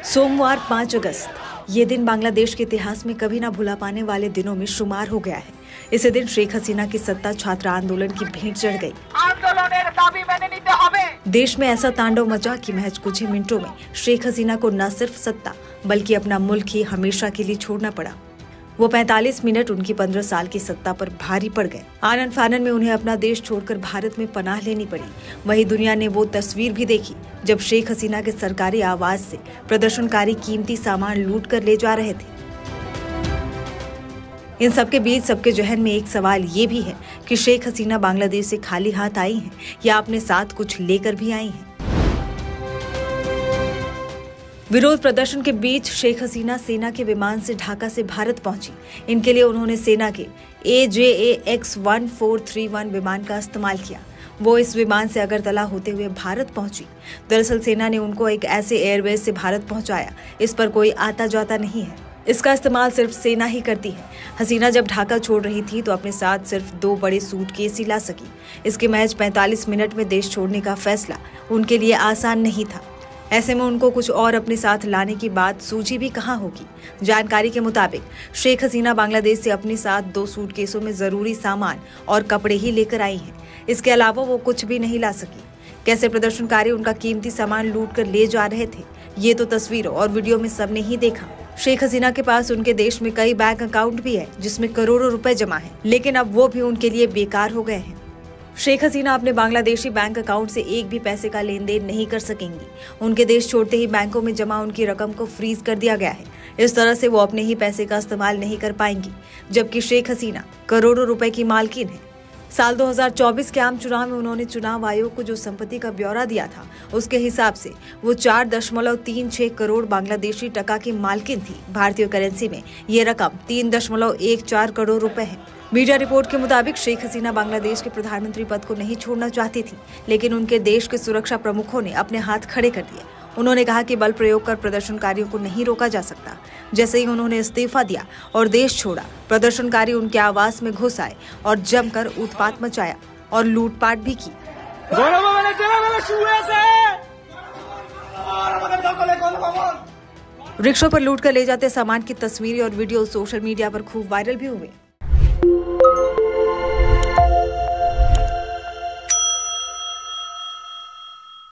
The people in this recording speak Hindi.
सोमवार 5 अगस्त ये दिन बांग्लादेश के इतिहास में कभी ना भुला पाने वाले दिनों में शुमार हो गया है। इसी दिन शेख हसीना की सत्ता छात्र आंदोलन की भेंट चढ़ गई। देश में ऐसा तांडव मचा कि महज कुछ ही मिनटों में शेख हसीना को न सिर्फ सत्ता बल्कि अपना मुल्क ही हमेशा के लिए छोड़ना पड़ा। वो 45 मिनट उनकी 15 साल की सत्ता पर भारी पड़ गए। आनन फानन में उन्हें अपना देश छोड़कर भारत में पनाह लेनी पड़ी। वहीं दुनिया ने वो तस्वीर भी देखी जब शेख हसीना के सरकारी आवास से प्रदर्शनकारी कीमती सामान लूट कर ले जा रहे थे। इन सबके बीच सबके जहन में एक सवाल ये भी है कि शेख हसीना बांग्लादेश से खाली हाथ आई हैं या अपने साथ कुछ लेकर भी आई हैं। विरोध प्रदर्शन के बीच शेख हसीना सेना के विमान से ढाका से भारत पहुंची। इनके लिए उन्होंने सेना के AJAX 1431 विमान का इस्तेमाल किया। वो इस विमान से अगरतला होते हुए भारत पहुंची। दरअसल सेना ने उनको एक ऐसे एयरबेस से भारत पहुंचाया, इस पर कोई आता जाता नहीं है। इसका इस्तेमाल सिर्फ सेना ही करती है। हसीना जब ढाका छोड़ रही थी तो अपने साथ सिर्फ 2 बड़े सूटकेस ही ला सकी। इसके महज 45 मिनट में देश छोड़ने का फैसला उनके लिए आसान नहीं था। ऐसे में उनको कुछ और अपने साथ लाने की बात सूझी भी कहाँ होगी। जानकारी के मुताबिक शेख हसीना बांग्लादेश से अपने साथ 2 सूटकेसों में जरूरी सामान और कपड़े ही लेकर आई हैं। इसके अलावा वो कुछ भी नहीं ला सकी। कैसे प्रदर्शनकारी उनका कीमती सामान लूट कर ले जा रहे थे, ये तो तस्वीरों और वीडियो में सबने ही देखा। शेख हसीना के पास उनके देश में कई बैंक अकाउंट भी है जिसमें करोड़ों रुपए जमा है, लेकिन अब वो भी उनके लिए बेकार हो गए हैं। शेख हसीना अपने बांग्लादेशी बैंक अकाउंट से एक भी पैसे का लेन देन नहीं कर सकेंगी। उनके देश छोड़ते ही बैंकों में जमा उनकी रकम को फ्रीज कर दिया गया है। इस तरह से वो अपने ही पैसे का इस्तेमाल नहीं कर पाएंगी, जबकि शेख हसीना करोड़ों रुपए की मालकिन है। साल 2024 के आम चुनाव में उन्होंने चुनाव आयोग को जो संपत्ति का ब्यौरा दिया था, उसके हिसाब से वो 4.36 करोड़ बांग्लादेशी टका की मालकिन थी। भारतीय करेंसी में ये रकम 3.14 करोड़ रुपए है। मीडिया रिपोर्ट के मुताबिक शेख हसीना बांग्लादेश के प्रधानमंत्री पद को नहीं छोड़ना चाहती थी, लेकिन उनके देश के सुरक्षा प्रमुखों ने अपने हाथ खड़े कर दिए। उन्होंने कहा कि बल प्रयोग कर प्रदर्शनकारियों को नहीं रोका जा सकता। जैसे ही उन्होंने इस्तीफा दिया और देश छोड़ा, प्रदर्शनकारी उनके आवास में घुस आए और जमकर उत्पात मचाया और लूटपाट भी की। रिक्शों पर लूट कर ले जाते सामान की तस्वीरें और वीडियो सोशल मीडिया पर खूब वायरल भी हुए।